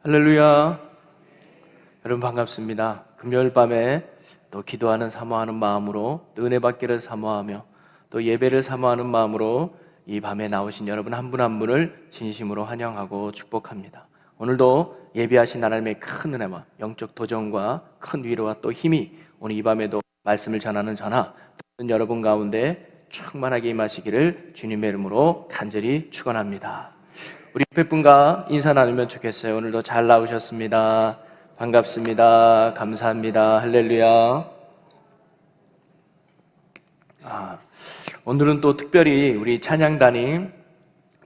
할렐루야. 여러분 반갑습니다. 금요일 밤에 또 기도하는 사모하는 마음으로 또 은혜 받기를 사모하며 또 예배를 사모하는 마음으로 이 밤에 나오신 여러분 한 분 한 분을 진심으로 환영하고 축복합니다. 오늘도 예비하신 하나님의 큰 은혜와 영적 도전과 큰 위로와 또 힘이 오늘 이 밤에도 말씀을 전하는 저나 듣는 여러분 가운데 충만하게 임하시기를 주님의 이름으로 간절히 축원합니다. 우리 옆에 분과 인사 나누면 좋겠어요. 오늘도 잘 나오셨습니다. 반갑습니다. 감사합니다. 할렐루야. 오늘은 또 특별히 우리 찬양단이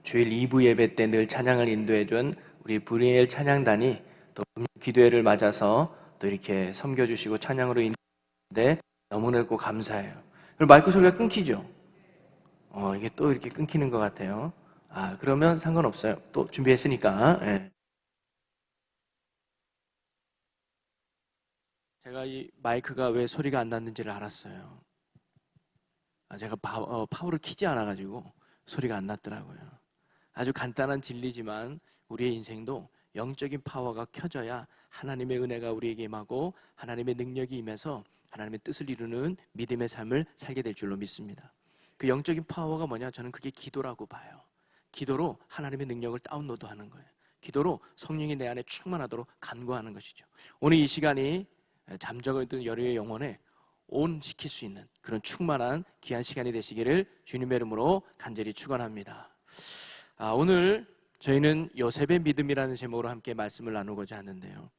주일 2부 예배 때 늘 찬양을 인도해준 우리 브리엘 찬양단이 또 기도회를 맞아서 또 이렇게 섬겨주시고 찬양으로 인도했는데 너무너무 감사해요. 마이크 소리가 끊기죠? 이게 또 이렇게 끊기는 것 같아요. 그러면 상관없어요. 또 준비했으니까. 예. 제가 이 마이크가 왜 소리가 안 났는지를 알았어요. 제가 파워를 키지 않아가지고 소리가 안 났더라고요. 아주 간단한 진리지만 우리의 인생도 영적인 파워가 켜져야 하나님의 은혜가 우리에게 임하고 하나님의 능력이 임해서 하나님의 뜻을 이루는 믿음의 삶을 살게 될 줄로 믿습니다. 그 영적인 파워가 뭐냐? 저는 그게 기도라고 봐요. 기도로 하나님의 능력을 다운로드하는 거예요. 기도로 성령이 내 안에 충만하도록 간구하는 것이죠. 오늘 이 시간이 잠자고 있던 여러의 영혼에 온시킬 수 있는 그런 충만한 귀한 시간이 되시기를 주님의 이름으로 간절히 축원합니다. 오늘 저희는 요셉의 믿음이라는 제목으로 함께 말씀을 나누고자 하는데요.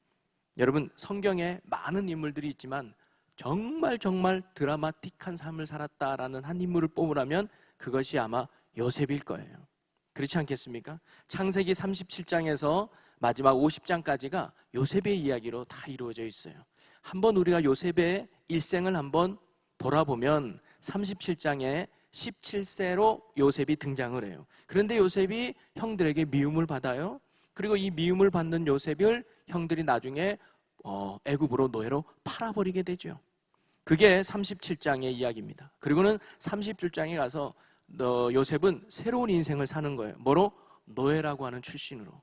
여러분, 성경에 많은 인물들이 있지만 정말 드라마틱한 삶을 살았다라는 한 인물을 뽑으라면 그것이 아마 요셉일 거예요. 그렇지 않겠습니까? 창세기 37장에서 마지막 50장까지가 요셉의 이야기로 다 이루어져 있어요. 한번 우리가 요셉의 일생을 한번 돌아보면 37장에 17세로 요셉이 등장을 해요. 그런데 요셉이 형들에게 미움을 받아요. 그리고 이 미움을 받는 요셉을 형들이 나중에 애굽으로 노예로 팔아버리게 되죠. 그게 37장의 이야기입니다. 그리고는 37장에 가서 요셉은 새로운 인생을 사는 거예요. 뭐로? 노예라고 하는 출신으로.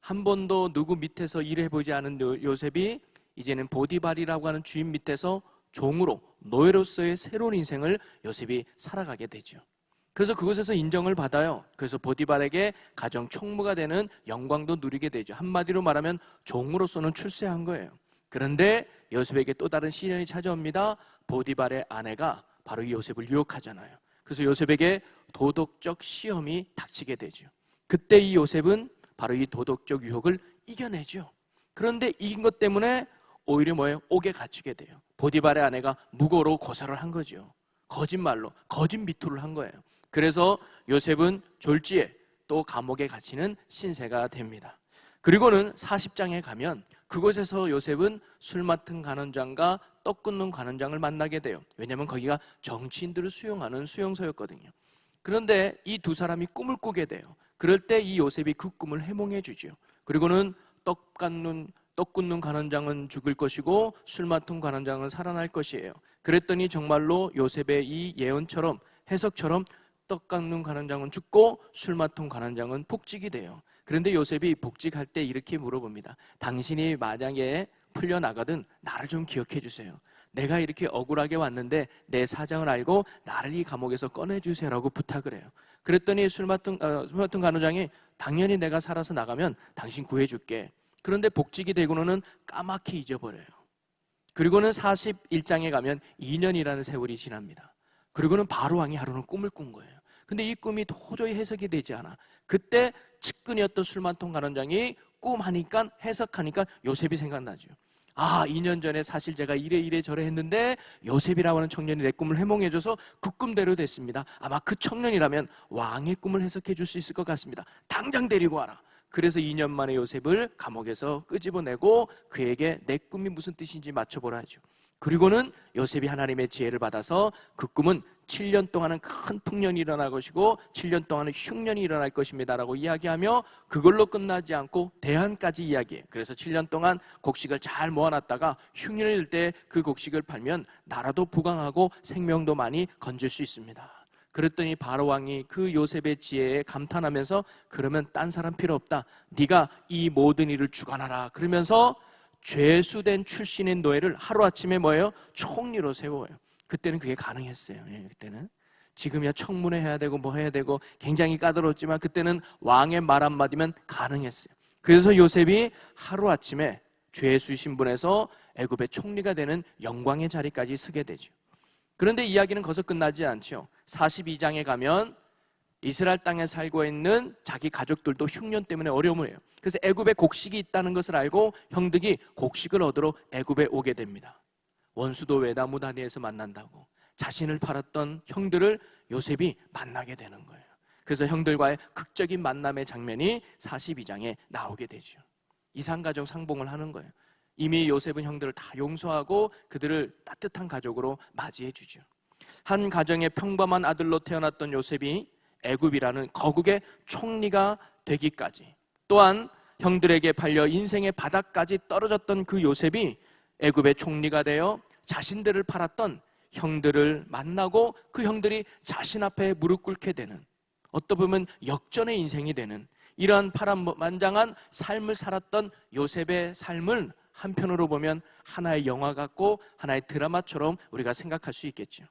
한 번도 누구 밑에서 일해보지 않은 요셉이 이제는 보디발이라고 하는 주인 밑에서 종으로 노예로서의 새로운 인생을 요셉이 살아가게 되죠. 그래서 그곳에서 인정을 받아요. 그래서 보디발에게 가정 총무가 되는 영광도 누리게 되죠. 한마디로 말하면 종으로서는 출세한 거예요. 그런데 요셉에게 또 다른 시련이 찾아옵니다. 보디발의 아내가 바로 이 요셉을 유혹하잖아요. 그래서 요셉에게 도덕적 시험이 닥치게 되죠. 그때 이 요셉은 바로 이 도덕적 유혹을 이겨내죠. 그런데 이긴 것 때문에 오히려 뭐예요? 옥에 갇히게 돼요. 보디발의 아내가 무고로 고사를 한 거죠. 거짓말로, 거짓 미투를 한 거예요. 그래서 요셉은 졸지에 또 감옥에 갇히는 신세가 됩니다. 그리고는 40장에 가면 그곳에서 요셉은 술 맡은 간원장과 떡 굽는 간원장을 만나게 돼요. 왜냐하면 거기가 정치인들을 수용하는 수용소였거든요. 그런데 이 두 사람이 꿈을 꾸게 돼요. 그럴 때 이 요셉이 그 꿈을 해몽해 주죠. 그리고는 떡 굽는 간원장은 죽을 것이고 술 맡은 간원장은 살아날 것이에요. 그랬더니 정말로 요셉의 이 예언처럼 해석처럼 떡 깎는 간원장은 죽고 술 맡은 간원장은 복직이 돼요. 그런데 요셉이 복직할 때 이렇게 물어봅니다. 당신이 만약에 풀려나가든 나를 좀 기억해 주세요. 내가 이렇게 억울하게 왔는데 내 사정을 알고 나를 이 감옥에서 꺼내주세요라고 부탁을 해요. 그랬더니 술 맡은 간원장이 당연히 내가 살아서 나가면 당신 구해줄게. 그런데 복직이 되고는 까맣게 잊어버려요. 그리고는 41장에 가면 2년이라는 세월이 지납니다. 그리고는 바로왕이 하루는 꿈을 꾼 거예요. 근데 이 꿈이 도저히 해석이 되지 않아. 그때 측근이었던 술만통 간원장이 꿈하니까 해석하니까 요셉이 생각나죠. 2년 전에 사실 제가 이래 저래 했는데 요셉이라고 하는 청년이 내 꿈을 해몽해줘서 그 꿈대로 됐습니다. 아마 그 청년이라면 왕의 꿈을 해석해 줄 수 있을 것 같습니다. 당장 데리고 와라. 그래서 2년 만에 요셉을 감옥에서 끄집어내고 그에게 내 꿈이 무슨 뜻인지 맞춰보라 하죠. 그리고는 요셉이 하나님의 지혜를 받아서 그 꿈은 7년 동안은 큰 풍년이 일어날 것이고 7년 동안은 흉년이 일어날 것입니다 라고 이야기하며 그걸로 끝나지 않고 대안까지 이야기해요. 그래서 7년 동안 곡식을 잘 모아놨다가 흉년이 들 때 그 곡식을 팔면 나라도 부강하고 생명도 많이 건질 수 있습니다. 그랬더니 바로 왕이 그 요셉의 지혜에 감탄하면서 그러면 딴 사람 필요 없다. 네가 이 모든 일을 주관하라. 그러면서 죄수된 출신인 노예를 하루아침에 뭐예요? 총리로 세워요. 그때는 그게 가능했어요. 예, 그때는. 지금이야 청문회 해야 되고 뭐 해야 되고 굉장히 까다롭지만 그때는 왕의 말 한마디면 가능했어요. 그래서 요셉이 하루아침에 죄수 신분에서 애굽의 총리가 되는 영광의 자리까지 서게 되죠. 그런데 이야기는 거기서 끝나지 않죠. 42장에 가면 이스라엘 땅에 살고 있는 자기 가족들도 흉년 때문에 어려움을 해요. 그래서 애굽에 곡식이 있다는 것을 알고 형들이 곡식을 얻으러 애굽에 오게 됩니다. 원수도 외나무 다리에서 만난다고 자신을 팔았던 형들을 요셉이 만나게 되는 거예요. 그래서 형들과의 극적인 만남의 장면이 42장에 나오게 되죠. 이산가족 상봉을 하는 거예요. 이미 요셉은 형들을 다 용서하고 그들을 따뜻한 가족으로 맞이해 주죠. 한 가정의 평범한 아들로 태어났던 요셉이 애굽이라는 거국의 총리가 되기까지, 또한 형들에게 팔려 인생의 바닥까지 떨어졌던 그 요셉이 애굽의 총리가 되어 자신들을 팔았던 형들을 만나고 그 형들이 자신 앞에 무릎 꿇게 되는, 어떻게 보면 역전의 인생이 되는 이러한 파란만장한 삶을 살았던 요셉의 삶을 한편으로 보면 하나의 영화 같고 하나의 드라마처럼 우리가 생각할 수 있겠죠.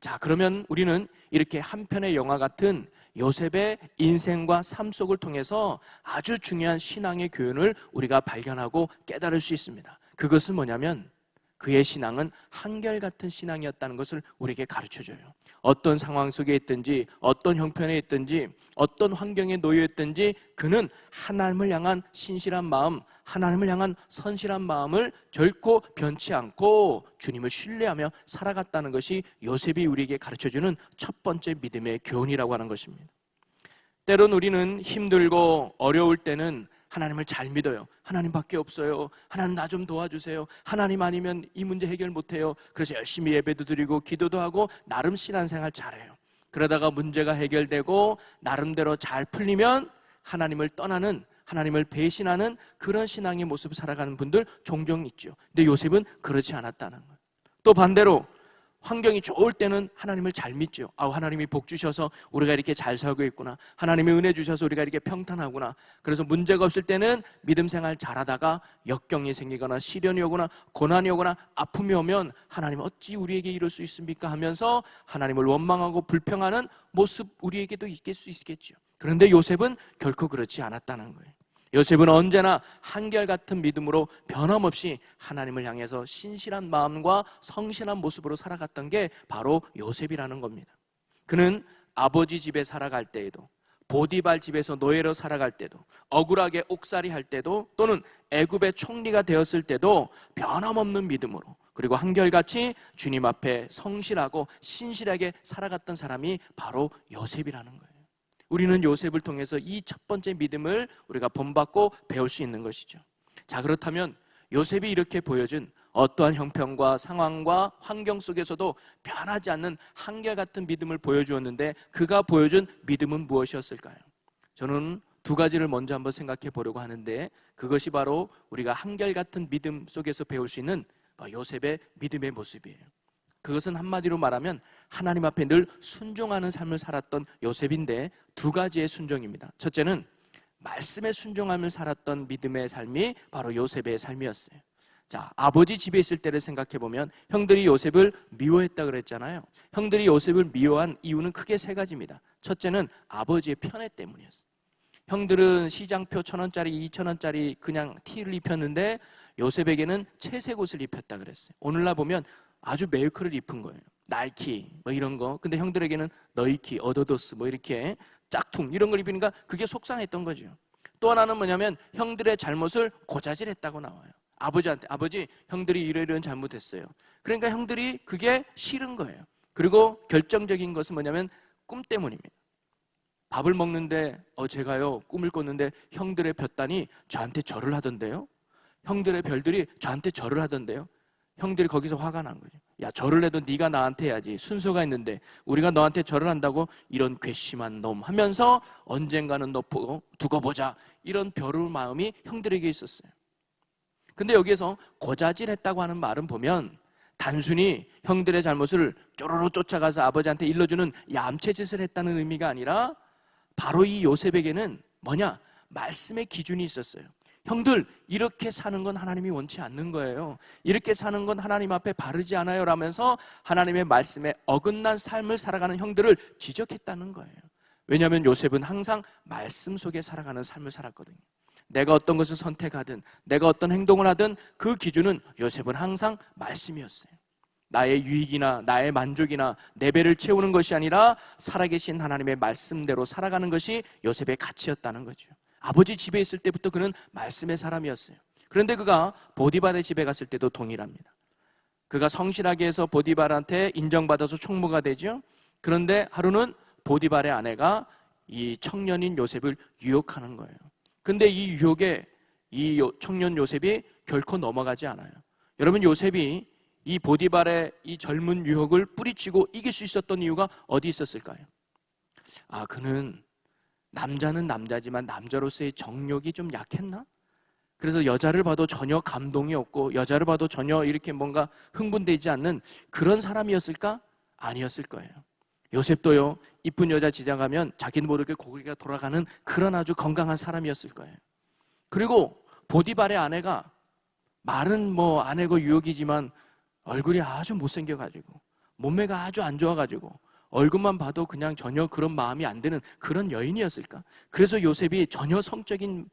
자, 그러면 우리는 이렇게 한편의 영화 같은 요셉의 인생과 삶 속을 통해서 아주 중요한 신앙의 교훈을 우리가 발견하고 깨달을 수 있습니다. 그것은 뭐냐면 그의 신앙은 한결같은 신앙이었다는 것을 우리에게 가르쳐줘요. 어떤 상황 속에 있든지 어떤 형편에 있든지 어떤 환경에 놓여 있든지 그는 하나님을 향한 신실한 마음, 하나님을 향한 선실한 마음을 결코 변치 않고 주님을 신뢰하며 살아갔다는 것이 요셉이 우리에게 가르쳐주는 첫 번째 믿음의 교훈이라고 하는 것입니다. 때론 우리는 힘들고 어려울 때는 하나님을 잘 믿어요. 하나님밖에 없어요. 하나님 나 좀 도와주세요. 하나님 아니면 이 문제 해결 못해요. 그래서 열심히 예배도 드리고 기도도 하고 나름 신앙생활 잘해요. 그러다가 문제가 해결되고 나름대로 잘 풀리면 하나님을 떠나는, 하나님을 배신하는 그런 신앙의 모습을 살아가는 분들 종종 있죠. 근데 요셉은 그렇지 않았다는 거예요. 또 반대로 환경이 좋을 때는 하나님을 잘 믿죠. 하나님이 복 주셔서 우리가 이렇게 잘 살고 있구나. 하나님이 은혜 주셔서 우리가 이렇게 평탄하구나. 그래서 문제가 없을 때는 믿음 생활 잘하다가 역경이 생기거나 시련이 오거나 고난이 오거나 아픔이 오면 하나님 어찌 우리에게 이럴 수 있습니까 하면서 하나님을 원망하고 불평하는 모습 우리에게도 있을 수 있겠죠. 그런데 요셉은 결코 그렇지 않았다는 거예요. 요셉은 언제나 한결같은 믿음으로 변함없이 하나님을 향해서 신실한 마음과 성실한 모습으로 살아갔던 게 바로 요셉이라는 겁니다. 그는 아버지 집에 살아갈 때에도, 보디발 집에서 노예로 살아갈 때도, 억울하게 옥살이 할 때도, 또는 애굽의 총리가 되었을 때도 변함없는 믿음으로, 그리고 한결같이 주님 앞에 성실하고 신실하게 살아갔던 사람이 바로 요셉이라는 거예요. 우리는 요셉을 통해서 이 첫 번째 믿음을 우리가 본받고 배울 수 있는 것이죠. 자, 그렇다면 요셉이 이렇게 보여준 어떠한 형편과 상황과 환경 속에서도 변하지 않는 한결같은 믿음을 보여주었는데 그가 보여준 믿음은 무엇이었을까요? 저는 두 가지를 먼저 한번 생각해 보려고 하는데 그것이 바로 우리가 한결같은 믿음 속에서 배울 수 있는 요셉의 믿음의 모습이에요. 그것은 한마디로 말하면 하나님 앞에 늘 순종하는 삶을 살았던 요셉인데 두 가지의 순종입니다. 첫째는 말씀에 순종하며 살았던 믿음의 삶이 바로 요셉의 삶이었어요. 자, 아버지 집에 있을 때를 생각해 보면 형들이 요셉을 미워했다 그랬잖아요. 형들이 요셉을 미워한 이유는 크게 세 가지입니다. 첫째는 아버지의 편애 때문이었어요. 형들은 시장표 1,000원짜리, 2,000원짜리 그냥 티를 입혔는데 요셉에게는 채색 옷을 입혔다 그랬어요. 오늘날 보면 아주 메이커를 입은 거예요. 나이키 뭐 이런 거. 근데 형들에게는 너이키, 어더더스 뭐 이렇게 짝퉁 이런 걸 입으니까 그게 속상했던 거죠. 또 하나는 뭐냐면 형들의 잘못을 고자질했다고 나와요. 아버지한테 아버지 형들이 이러이러한 잘못했어요. 그러니까 형들이 그게 싫은 거예요. 그리고 결정적인 것은 뭐냐면 꿈 때문입니다. 밥을 먹는데 제가요 꿈을 꿨는데 형들의 볕단이 저한테 절을 하던데요. 형들의 별들이 저한테 절을 하던데요. 형들이 거기서 화가 난 거죠. 야, 절을 해도 네가 나한테 해야지. 순서가 있는데 우리가 너한테 절을 한다고? 이런 괘씸한 놈 하면서 언젠가는 너 두고 보자. 이런 벼를 마음이 형들에게 있었어요. 근데 여기에서 고자질했다고 하는 말은 보면 단순히 형들의 잘못을 쪼로로 쫓아가서 아버지한테 일러주는 얌체짓을 했다는 의미가 아니라 바로 이 요셉에게는 뭐냐? 말씀의 기준이 있었어요. 형들, 이렇게 사는 건 하나님이 원치 않는 거예요. 이렇게 사는 건 하나님 앞에 바르지 않아요 라면서 하나님의 말씀에 어긋난 삶을 살아가는 형들을 지적했다는 거예요. 왜냐하면 요셉은 항상 말씀 속에 살아가는 삶을 살았거든요. 내가 어떤 것을 선택하든 내가 어떤 행동을 하든 그 기준은 요셉은 항상 말씀이었어요. 나의 유익이나 나의 만족이나 내 배를 채우는 것이 아니라 살아계신 하나님의 말씀대로 살아가는 것이 요셉의 가치였다는 거죠. 아버지 집에 있을 때부터 그는 말씀의 사람이었어요. 그런데 그가 보디발의 집에 갔을 때도 동일합니다. 그가 성실하게 해서 보디발한테 인정받아서 총무가 되죠. 그런데 하루는 보디발의 아내가 이 청년인 요셉을 유혹하는 거예요. 근데 이 유혹에 이 청년 요셉이 결코 넘어가지 않아요. 여러분, 요셉이 이 보디발의 이 젊은 유혹을 뿌리치고 이길 수 있었던 이유가 어디 있었을까요? 그는 남자는 남자지만 남자로서의 정욕이 좀 약했나? 그래서 여자를 봐도 전혀 감동이 없고 여자를 봐도 전혀 이렇게 뭔가 흥분되지 않는 그런 사람이었을까? 아니었을 거예요. 요셉도요, 이쁜 여자 지나가면 자기는 모르게 고개가 돌아가는 그런 아주 건강한 사람이었을 거예요. 그리고 보디발의 아내가 말은 아내고 유혹이지만 얼굴이 아주 못생겨가지고 몸매가 아주 안 좋아가지고 얼굴만 봐도 그냥 전혀 그런 마음이 안 드는 그런 여인이었을까? 그래서 요셉이 전혀 성적인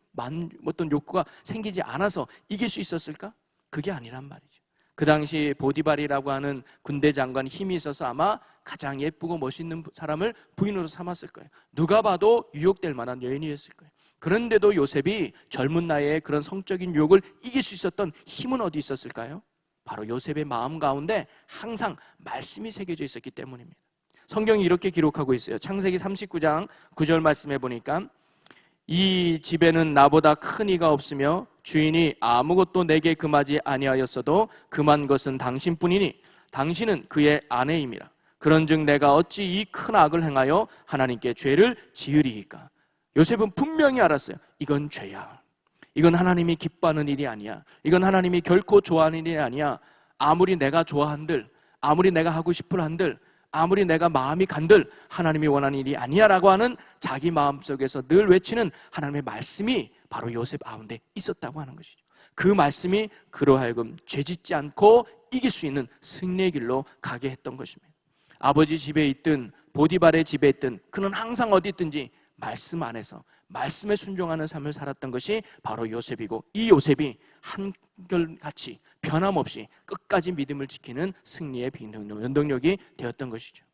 어떤 욕구가 생기지 않아서 이길 수 있었을까? 그게 아니란 말이죠. 그 당시 보디발이라고 하는 군대 장관 힘이 있어서 아마 가장 예쁘고 멋있는 사람을 부인으로 삼았을 거예요. 누가 봐도 유혹될 만한 여인이었을 거예요. 그런데도 요셉이 젊은 나이에 그런 성적인 유혹을 이길 수 있었던 힘은 어디 있었을까요? 바로 요셉의 마음 가운데 항상 말씀이 새겨져 있었기 때문입니다. 성경이 이렇게 기록하고 있어요. 창세기 39장 9절 말씀해 보니까 이 집에는 나보다 큰 이가 없으며 주인이 아무것도 내게 금하지 아니하였어도 금한 것은 당신뿐이니 당신은 그의 아내임이라. 그런즉 내가 어찌 이 큰 악을 행하여 하나님께 죄를 지으리이까. 요셉은 분명히 알았어요. 이건 죄야. 이건 하나님이 기뻐하는 일이 아니야. 이건 하나님이 결코 좋아하는 일이 아니야. 아무리 내가 좋아한들, 아무리 내가 하고 싶을 한들, 아무리 내가 마음이 간들 하나님이 원하는 일이 아니야 라고 하는 자기 마음속에서 늘 외치는 하나님의 말씀이 바로 요셉 가운데 있었다고 하는 것이죠. 그 말씀이 그로 하여금 죄짓지 않고 이길 수 있는 승리의 길로 가게 했던 것입니다. 아버지 집에 있든 보디발의 집에 있든 그는 항상 어디 있든지 말씀 안에서 말씀에 순종하는 삶을 살았던 것이 바로 요셉이고, 이 요셉이 한결같이 변함없이 끝까지 믿음을 지키는 승리의原動力이 되었던 것이죠.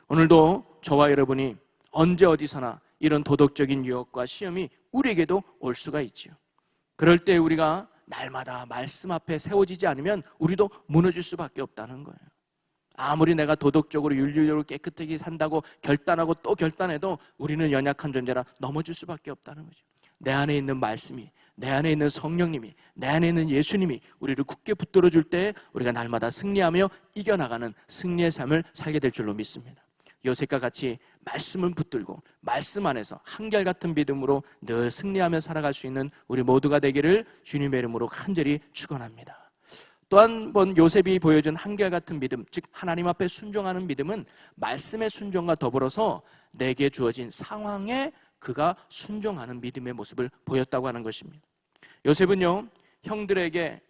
오늘도 저와 여러분이 언제 어디서나 이런 도덕적인 유혹과 시험이 우리에게도 올 수가 있죠. 그럴 때 우리가 날마다 말씀 앞에 세워지지 않으면 우리도 무너질 수밖에 없다는 거예요. 아무리 내가 도덕적으로 윤리적으로 깨끗하게 산다고 결단하고 또 결단해도 우리는 연약한 존재라 넘어질 수밖에 없다는 거죠. 내 안에 있는 말씀이, 내 안에 있는 성령님이, 내 안에 있는 예수님이 우리를 굳게 붙들어 줄 때 우리가 날마다 승리하며 이겨나가는 승리의 삶을 살게 될 줄로 믿습니다. 요셉과 같이 말씀을 붙들고 말씀 안에서 한결같은 믿음으로 늘 승리하며 살아갈 수 있는 우리 모두가 되기를 주님의 이름으로 간절히 축원합니다. 또 한 번 요셉이 보여준 한결같은 믿음, 즉 하나님 앞에 순종하는 믿음은 말씀의 순종과 더불어서 내게 주어진 상황에 그가 순종하는 믿음의 모습을 보였다고 하는 것입니다. 요셉은요, 형들에게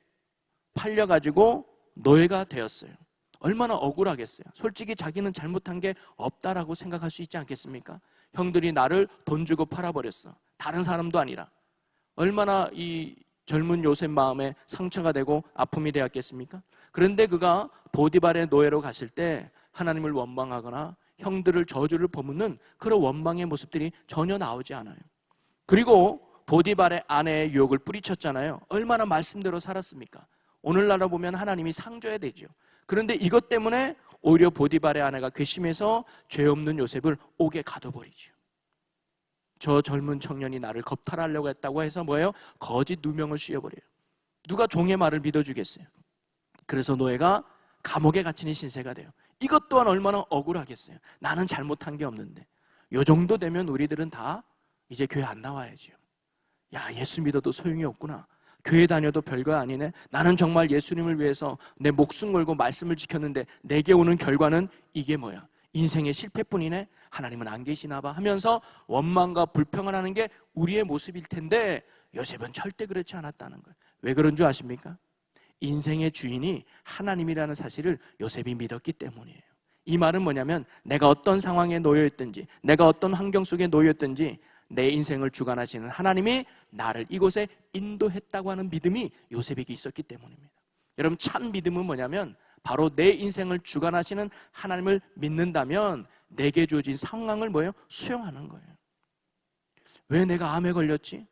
팔려가지고 노예가 되었어요. 얼마나 억울하겠어요. 솔직히 자기는 잘못한 게 없다라고 생각할 수 있지 않겠습니까? 형들이 나를 돈 주고 팔아버렸어. 다른 사람도 아니라. 얼마나 이 젊은 요셉 마음에 상처가 되고 아픔이 되었겠습니까? 그런데 그가 보디발의 노예로 갔을 때 하나님을 원망하거나 형들을 저주를 퍼붓는 그런 원망의 모습들이 전혀 나오지 않아요. 그리고 보디발의 아내의 유혹을 뿌리쳤잖아요. 얼마나 말씀대로 살았습니까? 오늘날로 보면 하나님이 상줘야 되죠. 그런데 이것 때문에 오히려 보디발의 아내가 괘씸해서 죄 없는 요셉을 옥에 가둬버리죠. 저 젊은 청년이 나를 겁탈하려고 했다고 해서 뭐예요? 거짓 누명을 씌워버려요. 누가 종의 말을 믿어주겠어요? 그래서 노예가 감옥에 갇히는 신세가 돼요. 이것 또한 얼마나 억울하겠어요. 나는 잘못한 게 없는데. 요 정도 되면 우리들은 다 이제 교회 안 나와야죠. 야, 예수 믿어도 소용이 없구나. 교회 다녀도 별거 아니네. 나는 정말 예수님을 위해서 내 목숨 걸고 말씀을 지켰는데 내게 오는 결과는 이게 뭐야? 인생의 실패뿐이네. 하나님은 안 계시나 봐 하면서 원망과 불평을 하는 게 우리의 모습일 텐데 요셉은 절대 그렇지 않았다는 거예요. 왜 그런 줄 아십니까? 인생의 주인이 하나님이라는 사실을 요셉이 믿었기 때문이에요. 이 말은 뭐냐면 내가 어떤 상황에 놓여 있든지 내가 어떤 환경 속에 놓여 있든지 내 인생을 주관하시는 하나님이 나를 이곳에 인도했다고 하는 믿음이 요셉에게 있었기 때문입니다. 여러분, 참 믿음은 뭐냐면 바로 내 인생을 주관하시는 하나님을 믿는다면 내게 주어진 상황을 뭐예요? 수용하는 거예요. 왜 내가 암에 걸렸지?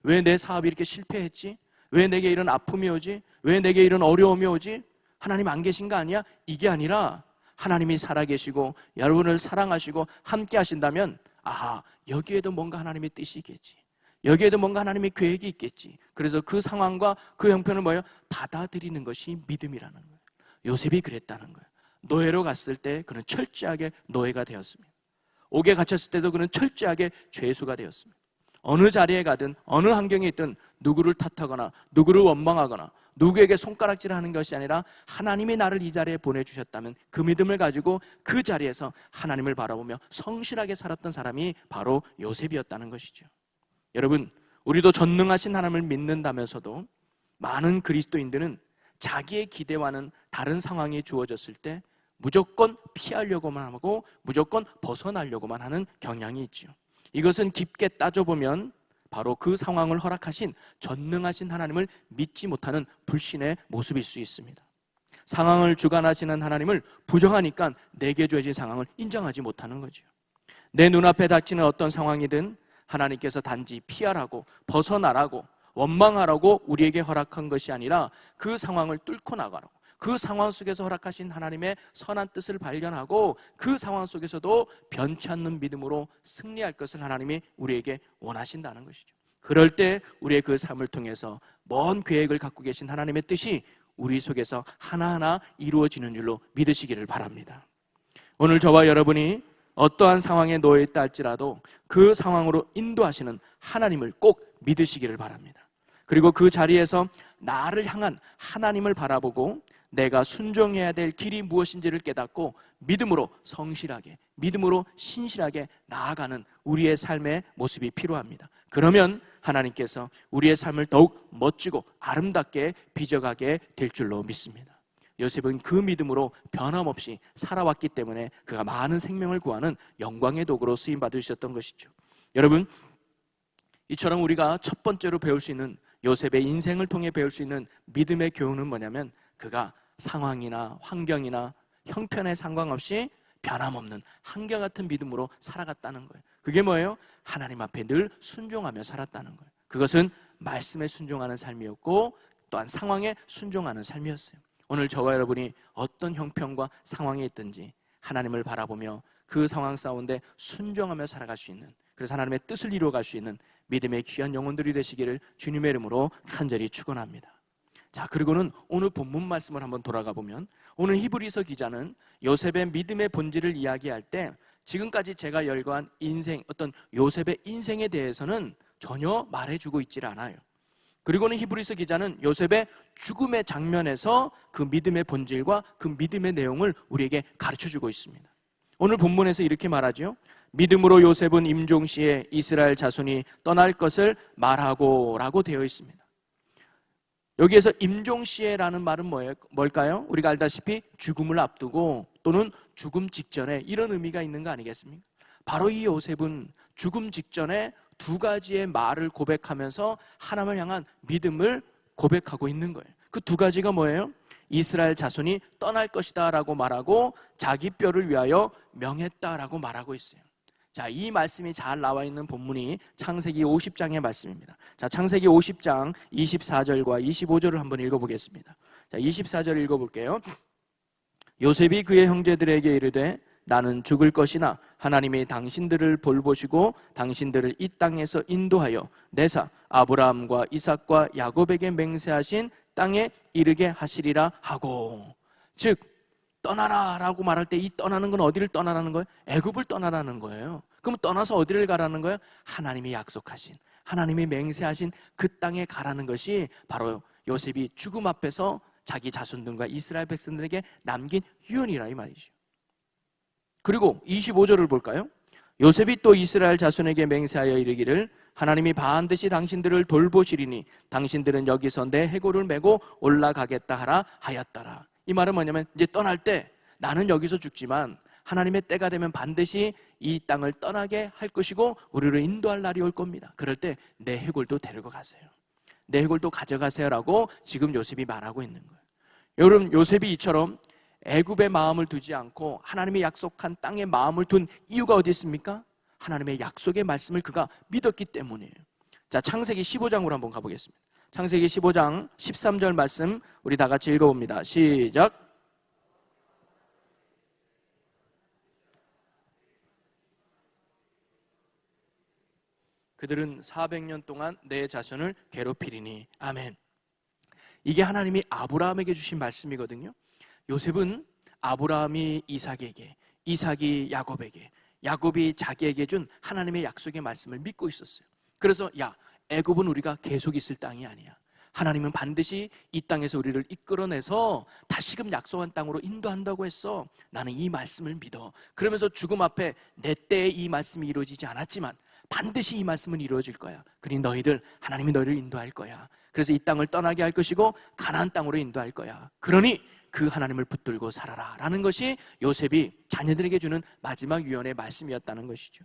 왜 내 사업이 이렇게 실패했지? 왜 내게 이런 아픔이 오지? 왜 내게 이런 어려움이 오지? 하나님 안 계신 거 아니야? 이게 아니라 하나님이 살아계시고 여러분을 사랑하시고 함께 하신다면 아하, 여기에도 뭔가 하나님의 뜻이 있겠지. 여기에도 뭔가 하나님의 계획이 있겠지. 그래서 그 상황과 그 형편을 뭐예요? 받아들이는 것이 믿음이라는 거예요. 요셉이 그랬다는 거예요. 노예로 갔을 때 그는 철저하게 노예가 되었습니다. 옥에 갇혔을 때도 그는 철저하게 죄수가 되었습니다. 어느 자리에 가든 어느 환경에 있든 누구를 탓하거나 누구를 원망하거나 누구에게 손가락질을 하는 것이 아니라 하나님이 나를 이 자리에 보내주셨다면 그 믿음을 가지고 그 자리에서 하나님을 바라보며 성실하게 살았던 사람이 바로 요셉이었다는 것이죠. 여러분, 우리도 전능하신 하나님을 믿는다면서도 많은 그리스도인들은 자기의 기대와는 다른 상황이 주어졌을 때 무조건 피하려고만 하고 무조건 벗어나려고만 하는 경향이 있죠. 이것은 깊게 따져보면 바로 그 상황을 허락하신 전능하신 하나님을 믿지 못하는 불신의 모습일 수 있습니다. 상황을 주관하시는 하나님을 부정하니까 내게 주어진 상황을 인정하지 못하는 거죠. 내 눈앞에 닥치는 어떤 상황이든 하나님께서 단지 피하라고 벗어나라고 원망하라고 우리에게 허락한 것이 아니라 그 상황을 뚫고 나가라고, 그 상황 속에서 허락하신 하나님의 선한 뜻을 발견하고 그 상황 속에서도 변치 않는 믿음으로 승리할 것을 하나님이 우리에게 원하신다는 것이죠. 그럴 때 우리의 그 삶을 통해서 먼 계획을 갖고 계신 하나님의 뜻이 우리 속에서 하나하나 이루어지는 줄로 믿으시기를 바랍니다. 오늘 저와 여러분이 어떠한 상황에 놓여 있다 할지라도 그 상황으로 인도하시는 하나님을 꼭 믿으시기를 바랍니다. 그리고 그 자리에서 나를 향한 하나님을 바라보고 내가 순종해야 될 길이 무엇인지를 깨닫고 믿음으로 성실하게, 믿음으로 신실하게 나아가는 우리의 삶의 모습이 필요합니다. 그러면 하나님께서 우리의 삶을 더욱 멋지고 아름답게 빚어가게 될 줄로 믿습니다. 요셉은 그 믿음으로 변함없이 살아왔기 때문에 그가 많은 생명을 구하는 영광의 도구로 쓰임받으셨던 것이죠. 여러분, 이처럼 우리가 첫 번째로 배울 수 있는 요셉의 인생을 통해 배울 수 있는 믿음의 교훈은 뭐냐면 그가 상황이나 환경이나 형편에 상관없이 변함없는 한결같은 믿음으로 살아갔다는 거예요. 그게 뭐예요? 하나님 앞에 늘 순종하며 살았다는 거예요. 그것은 말씀에 순종하는 삶이었고 또한 상황에 순종하는 삶이었어요. 오늘 저와 여러분이 어떤 형편과 상황에 있든지 하나님을 바라보며 그 상황 가운데 순종하며 살아갈 수 있는, 그래서 하나님의 뜻을 이루어갈 수 있는 믿음의 귀한 영혼들이 되시기를 주님의 이름으로 간절히 축원합니다. 자, 그리고는 오늘 본문 말씀을 한번 돌아가 보면 오늘 히브리서 기자는 요셉의 믿음의 본질을 이야기할 때 지금까지 제가 열거한 인생, 어떤 요셉의 인생에 대해서는 전혀 말해주고 있질 않아요. 그리고는 히브리서 기자는 요셉의 죽음의 장면에서 그 믿음의 본질과 그 믿음의 내용을 우리에게 가르쳐주고 있습니다. 오늘 본문에서 이렇게 말하죠. 믿음으로 요셉은 임종시에 이스라엘 자손이 떠날 것을 말하고 라고 되어 있습니다. 여기에서 임종시에라는 말은 뭘까요? 우리가 알다시피 죽음을 앞두고 또는 죽음 직전에 이런 의미가 있는 거 아니겠습니까? 바로 이 요셉은 죽음 직전에 두 가지의 말을 고백하면서 하나님을 향한 믿음을 고백하고 있는 거예요. 그 두 가지가 뭐예요? 이스라엘 자손이 떠날 것이다 라고 말하고 자기 뼈를 위하여 명했다라고 말하고 있어요. 자, 이 말씀이 잘 나와 있는 본문이 창세기 50장의 말씀입니다. 자, 창세기 50장 24절과 25절을 한번 읽어보겠습니다. 자, 24절 읽어볼게요. 요셉이 그의 형제들에게 이르되 나는 죽을 것이나 하나님이 당신들을 볼보시고 당신들을 이 땅에서 인도하여 내사 아브라함과 이삭과 야곱에게 맹세하신 땅에 이르게 하시리라 하고, 즉 떠나라 라고 말할 때 이 떠나는 건 어디를 떠나라는 거예요? 애굽을 떠나라는 거예요. 그럼 떠나서 어디를 가라는 거예요? 하나님이 약속하신, 하나님이 맹세하신 그 땅에 가라는 것이 바로 요셉이 죽음 앞에서 자기 자손들과 이스라엘 백성들에게 남긴 유언이라 이 말이죠. 그리고 25절을 볼까요? 요셉이 또 이스라엘 자손에게 맹세하여 이르기를 하나님이 반드시 당신들을 돌보시리니 당신들은 여기서 내 해골을 메고 올라가겠다 하라 하였더라. 이 말은 뭐냐면 이제 떠날 때 나는 여기서 죽지만 하나님의 때가 되면 반드시 이 땅을 떠나게 할 것이고 우리를 인도할 날이 올 겁니다. 그럴 때 내 해골도 데리고 가세요. 내 해골도 가져가세요라고 지금 요셉이 말하고 있는 거예요. 여러분, 요셉이 이처럼 애굽의 마음을 두지 않고 하나님의 약속한 땅에 마음을 둔 이유가 어디 있습니까? 하나님의 약속의 말씀을 그가 믿었기 때문이에요. 자, 창세기 15장으로 한번 가보겠습니다. 창세기 15장 13절 말씀 우리 다 같이 읽어봅니다. 시작. 그들은 400년 동안 내 자손을 괴롭히리니. 아멘. 이게 하나님이 아브라함에게 주신 말씀이거든요. 요셉은 아브라함이 이삭에게, 이삭이 야곱에게, 야곱이 자기에게 준 하나님의 약속의 말씀을 믿고 있었어요. 그래서 야, 애굽은 우리가 계속 있을 땅이 아니야. 하나님은 반드시 이 땅에서 우리를 이끌어내서 다시금 약속한 땅으로 인도한다고 했어. 나는 이 말씀을 믿어. 그러면서 죽음 앞에 내 때에 이 말씀이 이루어지지 않았지만 반드시 이 말씀은 이루어질 거야. 그러니 너희들, 하나님이 너희를 인도할 거야. 그래서 이 땅을 떠나게 할 것이고 가나안 땅으로 인도할 거야. 그러니 그 하나님을 붙들고 살아라 라는 것이 요셉이 자녀들에게 주는 마지막 유언의 말씀이었다는 것이죠.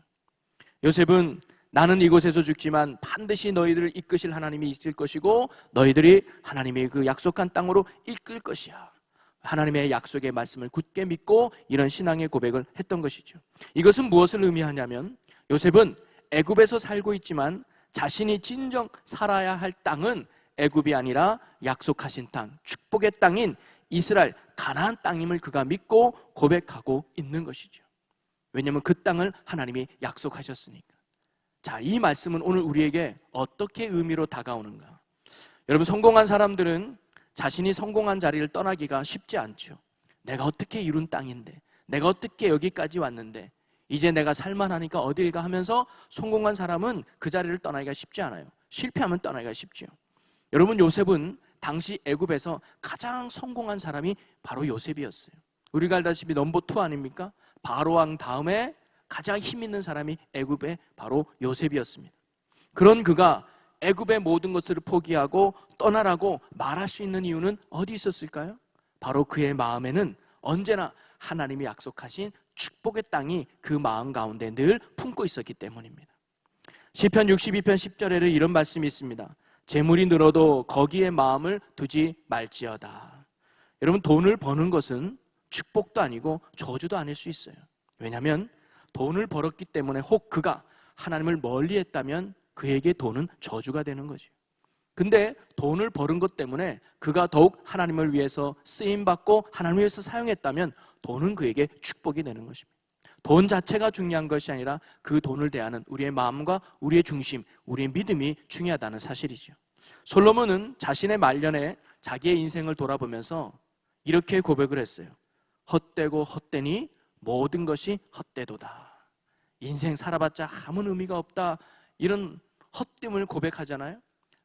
요셉은 나는 이곳에서 죽지만 반드시 너희들을 이끄실 하나님이 있을 것이고 너희들이 하나님의 그 약속한 땅으로 이끌 것이야. 하나님의 약속의 말씀을 굳게 믿고 이런 신앙의 고백을 했던 것이죠. 이것은 무엇을 의미하냐면 요셉은 애굽에서 살고 있지만 자신이 진정 살아야 할 땅은 애굽이 아니라 약속하신 땅, 축복의 땅인 이스라엘 가나안 땅임을 그가 믿고 고백하고 있는 것이죠. 왜냐하면 그 땅을 하나님이 약속하셨으니까. 자, 이 말씀은 오늘 우리에게 어떻게 의미로 다가오는가? 여러분, 성공한 사람들은 자신이 성공한 자리를 떠나기가 쉽지 않죠. 내가 어떻게 이룬 땅인데, 내가 어떻게 여기까지 왔는데 이제 내가 살만하니까 어딜 가 하면서 성공한 사람은 그 자리를 떠나기가 쉽지 않아요. 실패하면 떠나기가 쉽죠. 여러분, 요셉은 당시 애굽에서 가장 성공한 사람이 바로 요셉이었어요. 우리가 알다시피 넘버 2 아닙니까? 바로왕 다음에 가장 힘 있는 사람이 애굽의 바로 요셉이었습니다. 그런 그가 애굽의 모든 것을 포기하고 떠나라고 말할 수 있는 이유는 어디 있었을까요? 바로 그의 마음에는 언제나 하나님이 약속하신 축복의 땅이 그 마음 가운데 늘 품고 있었기 때문입니다. 시편 62편 10절에는 이런 말씀이 있습니다. 재물이 늘어도 거기에 마음을 두지 말지어다. 여러분, 돈을 버는 것은 축복도 아니고 저주도 아닐 수 있어요. 왜냐하면 돈을 벌었기 때문에 혹 그가 하나님을 멀리했다면 그에게 돈은 저주가 되는 거죠. 근데 돈을 벌은 것 때문에 그가 더욱 하나님을 위해서 쓰임받고 하나님을 위해서 사용했다면 돈은 그에게 축복이 되는 것입니다. 돈 자체가 중요한 것이 아니라 그 돈을 대하는 우리의 마음과 우리의 중심, 우리의 믿음이 중요하다는 사실이죠. 솔로몬은 자신의 말년에 자기의 인생을 돌아보면서 이렇게 고백을 했어요. 헛되고 헛되니 모든 것이 헛되도다. 인생 살아봤자 아무 의미가 없다. 이런 헛됨을 고백하잖아요.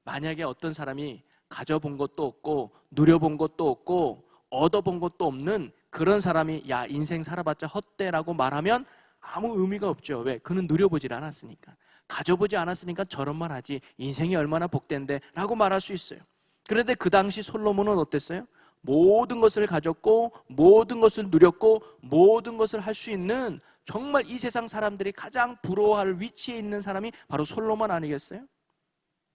만약에 어떤 사람이 가져본 것도 없고 누려본 것도 없고 얻어본 것도 없는 그런 사람이 야, 인생 살아봤자 헛되라고 말하면 아무 의미가 없죠. 왜? 그는 누려보질 않았으니까. 가져보지 않았으니까 저런 말 하지. 인생이 얼마나 복된데 라고 말할 수 있어요. 그런데 그 당시 솔로몬은 어땠어요? 모든 것을 가졌고 모든 것을 누렸고 모든 것을 할 수 있는 정말 이 세상 사람들이 가장 부러워할 위치에 있는 사람이 바로 솔로몬 아니겠어요?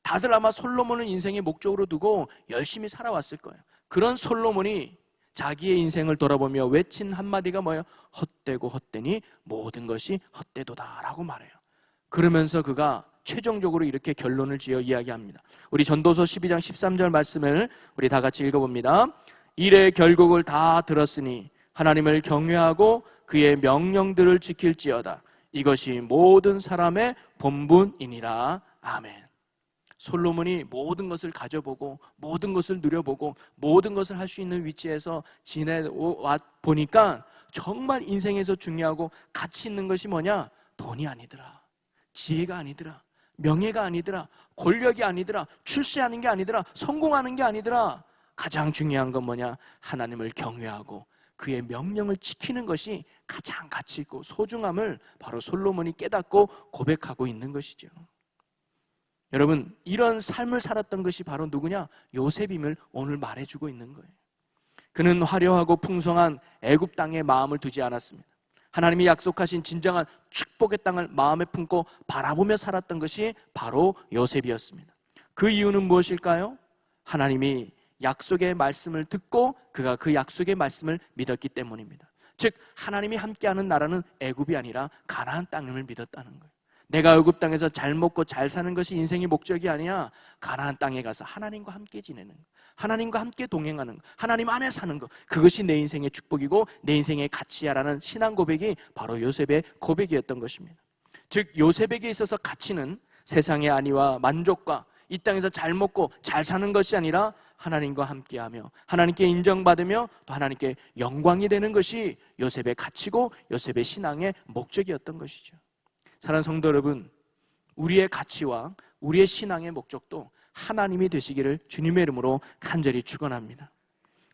다들 아마 솔로몬을 인생의 목적으로 두고 열심히 살아왔을 거예요. 그런 솔로몬이 자기의 인생을 돌아보며 외친 한마디가 뭐예요? 헛되고 헛되니 모든 것이 헛되도다 라고 말해요. 그러면서 그가 최종적으로 이렇게 결론을 지어 이야기합니다. 우리 전도서 12장 13절 말씀을 우리 다 같이 읽어봅니다. 일의 결국을 다 들었으니 하나님을 경외하고 그의 명령들을 지킬지어다. 이것이 모든 사람의 본분이니라. 아멘. 솔로몬이 모든 것을 가져보고 모든 것을 누려보고 모든 것을 할 수 있는 위치에서 지내와 보니까 정말 인생에서 중요하고 가치 있는 것이 뭐냐? 돈이 아니더라. 지혜가 아니더라. 명예가 아니더라, 권력이 아니더라, 출세하는 게 아니더라, 성공하는 게 아니더라. 가장 중요한 건 뭐냐? 하나님을 경외하고 그의 명령을 지키는 것이 가장 가치 있고 소중함을 바로 솔로몬이 깨닫고 고백하고 있는 것이죠. 여러분, 이런 삶을 살았던 것이 바로 누구냐? 요셉임을 오늘 말해주고 있는 거예요. 그는 화려하고 풍성한 애굽 땅에 마음을 두지 않았습니다. 하나님이 약속하신 진정한 축복의 땅을 마음에 품고 바라보며 살았던 것이 바로 요셉이었습니다. 그 이유는 무엇일까요? 하나님이 약속의 말씀을 듣고 그가 그 약속의 말씀을 믿었기 때문입니다. 즉 하나님이 함께하는 나라는 애굽이 아니라 가나안 땅임을 믿었다는 거예요. 내가 애굽 땅에서 잘 먹고 잘 사는 것이 인생의 목적이 아니야. 가나안 땅에 가서 하나님과 함께 지내는 것, 하나님과 함께 동행하는 것, 하나님 안에 사는 것, 그것이 내 인생의 축복이고 내 인생의 가치야라는 신앙 고백이 바로 요셉의 고백이었던 것입니다. 즉 요셉에게 있어서 가치는 세상의 안위와 만족과 이 땅에서 잘 먹고 잘 사는 것이 아니라 하나님과 함께하며 하나님께 인정받으며 또 하나님께 영광이 되는 것이 요셉의 가치고 요셉의 신앙의 목적이었던 것이죠. 사랑하는 성도 여러분, 우리의 가치와 우리의 신앙의 목적도 하나님이 되시기를 주님의 이름으로 간절히 축원합니다.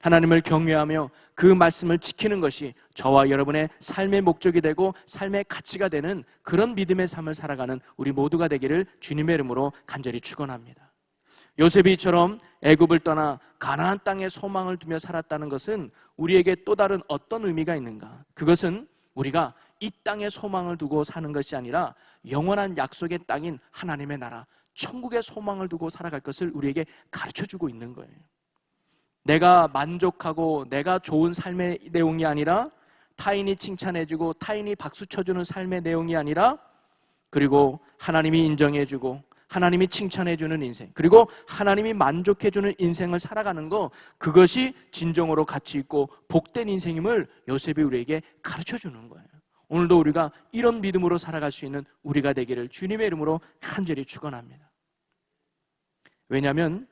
하나님을 경외하며 그 말씀을 지키는 것이 저와 여러분의 삶의 목적이 되고 삶의 가치가 되는 그런 믿음의 삶을 살아가는 우리 모두가 되기를 주님의 이름으로 간절히 축원합니다. 요셉이처럼 애굽을 떠나 가나안 땅에 소망을 두며 살았다는 것은 우리에게 또 다른 어떤 의미가 있는가? 그것은 우리가 이 땅에 소망을 두고 사는 것이 아니라 영원한 약속의 땅인 하나님의 나라, 천국의 소망을 두고 살아갈 것을 우리에게 가르쳐주고 있는 거예요. 내가 만족하고 내가 좋은 삶의 내용이 아니라 타인이 칭찬해주고 타인이 박수 쳐주는 삶의 내용이 아니라 그리고 하나님이 인정해주고 하나님이 칭찬해주는 인생, 그리고 하나님이 만족해주는 인생을 살아가는 거, 그것이 진정으로 가치 있고 복된 인생임을 요셉이 우리에게 가르쳐주는 거예요. 오늘도 우리가 이런 믿음으로 살아갈 수 있는 우리가 되기를 주님의 이름으로 간절히 축원합니다. 왜냐하면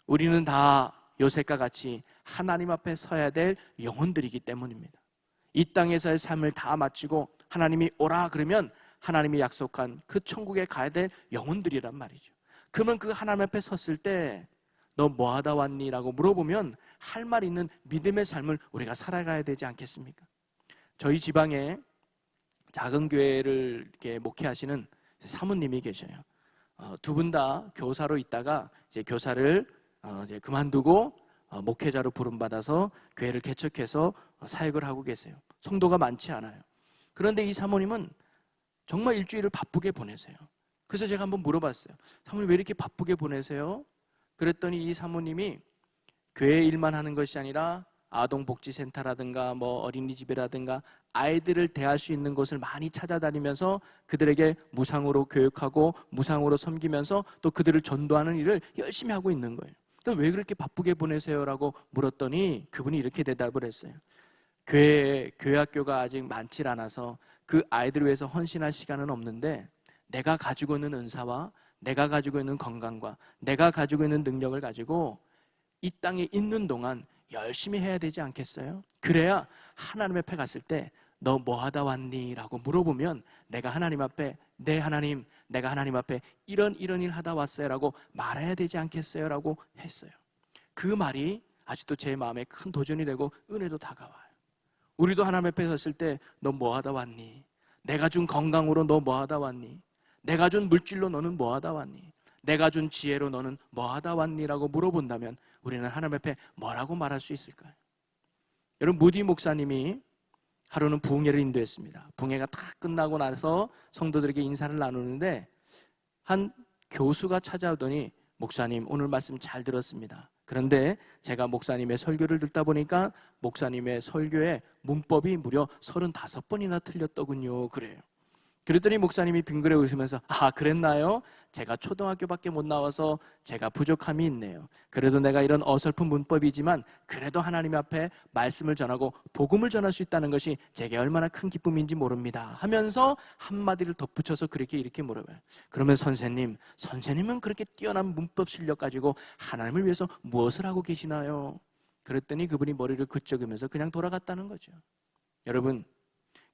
우리는 다 요셉과 같이 하나님 앞에 서야 될 영혼들이기 때문입니다. 이 땅에서의 삶을 다 마치고 하나님이 오라 그러면 하나님이 약속한 그 천국에 가야 될 영혼들이란 말이죠. 그러면 그 하나님 앞에 섰을 때 너 뭐 하다 왔니? 라고 물어보면 할 말 있는 믿음의 삶을 우리가 살아가야 되지 않겠습니까? 저희 지방에 작은 교회를 이렇게 목회하시는 사모님이 계셔요. 두 분 다 교사로 있다가 이제 교사를 이제 그만두고 목회자로 부름받아서 교회를 개척해서 사역을 하고 계세요. 성도가 많지 않아요. 그런데 이 사모님은 정말 일주일을 바쁘게 보내세요. 그래서 제가 한번 물어봤어요. 사모님 왜 이렇게 바쁘게 보내세요? 그랬더니 이 사모님이 교회 일만 하는 것이 아니라 아동복지센터라든가 뭐 어린이집이라든가 아이들을 대할 수 있는 곳을 많이 찾아다니면서 그들에게 무상으로 교육하고 무상으로 섬기면서 또 그들을 전도하는 일을 열심히 하고 있는 거예요. 왜 그렇게 바쁘게 보내세요? 라고 물었더니 그분이 이렇게 대답을 했어요. 교회 학교가 아직 많지 않아서 그 아이들을 위해서 헌신할 시간은 없는데 내가 가지고 있는 은사와 내가 가지고 있는 건강과 내가 가지고 있는 능력을 가지고 이 땅에 있는 동안 열심히 해야 되지 않겠어요? 그래야 하나님 앞에 갔을 때 너 뭐 하다 왔니? 라고 물어보면 내가 하나님 앞에 네 하나님, 내가 하나님 앞에 이런 일 하다 왔어요 라고 말해야 되지 않겠어요? 라고 했어요. 그 말이 아직도 제 마음에 큰 도전이 되고 은혜도 다가와요. 우리도 하나님 앞에 섰을 때 너 뭐 하다 왔니? 내가 준 건강으로 너 뭐 하다 왔니? 내가 준 물질로 너는 뭐 하다 왔니? 내가 준 지혜로 너는 뭐 하다 왔니? 라고 물어본다면 우리는 하나님 앞에 뭐라고 말할 수 있을까요? 여러분, 무디 목사님이 하루는 부흥회를 인도했습니다. 부흥회가 다 끝나고 나서 성도들에게 인사를 나누는데 한 교수가 찾아오더니 목사님 오늘 말씀 잘 들었습니다. 그런데 제가 목사님의 설교를 듣다 보니까 목사님의 설교의 문법이 무려 35번이나 틀렸더군요. 그래요. 그랬더니 목사님이 빙그레 웃으면서 아 그랬나요? 제가 초등학교밖에 못 나와서 제가 부족함이 있네요. 그래도 내가 이런 어설픈 문법이지만 그래도 하나님 앞에 말씀을 전하고 복음을 전할 수 있다는 것이 제게 얼마나 큰 기쁨인지 모릅니다 하면서 한마디를 덧붙여서 그렇게 이렇게 물어봐요. 그러면 선생님은 그렇게 뛰어난 문법 실력 가지고 하나님을 위해서 무엇을 하고 계시나요? 그랬더니 그분이 머리를 그쩍이면서 그냥 돌아갔다는 거죠. 여러분,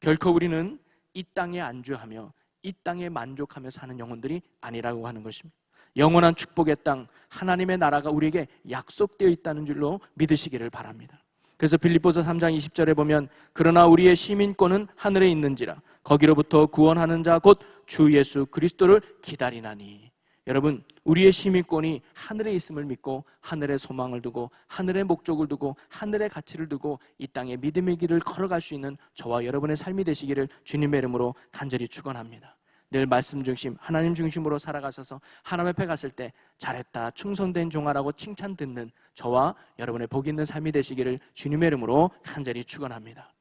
결코 우리는 이 땅에 안주하며 이 땅에 만족하며 사는 영혼들이 아니라고 하는 것입니다. 영원한 축복의 땅, 하나님의 나라가 우리에게 약속되어 있다는 줄로 믿으시기를 바랍니다. 그래서 빌립보서 3장 20절에 보면 그러나 우리의 시민권은 하늘에 있는지라 거기로부터 구원하는 자 곧 주 예수 그리스도를 기다리나니. 여러분, 우리의 시민권이 하늘에 있음을 믿고 하늘의 소망을 두고 하늘의 목적을 두고 하늘의 가치를 두고 이 땅에 믿음의 길을 걸어갈 수 있는 저와 여러분의 삶이 되시기를 주님의 이름으로 간절히 축원합니다. 늘 말씀 중심, 하나님 중심으로 살아가셔서 하나님 앞에 갔을 때 잘했다, 충성된 종아라고 칭찬 듣는 저와 여러분의 복 있는 삶이 되시기를 주님의 이름으로 간절히 축원합니다.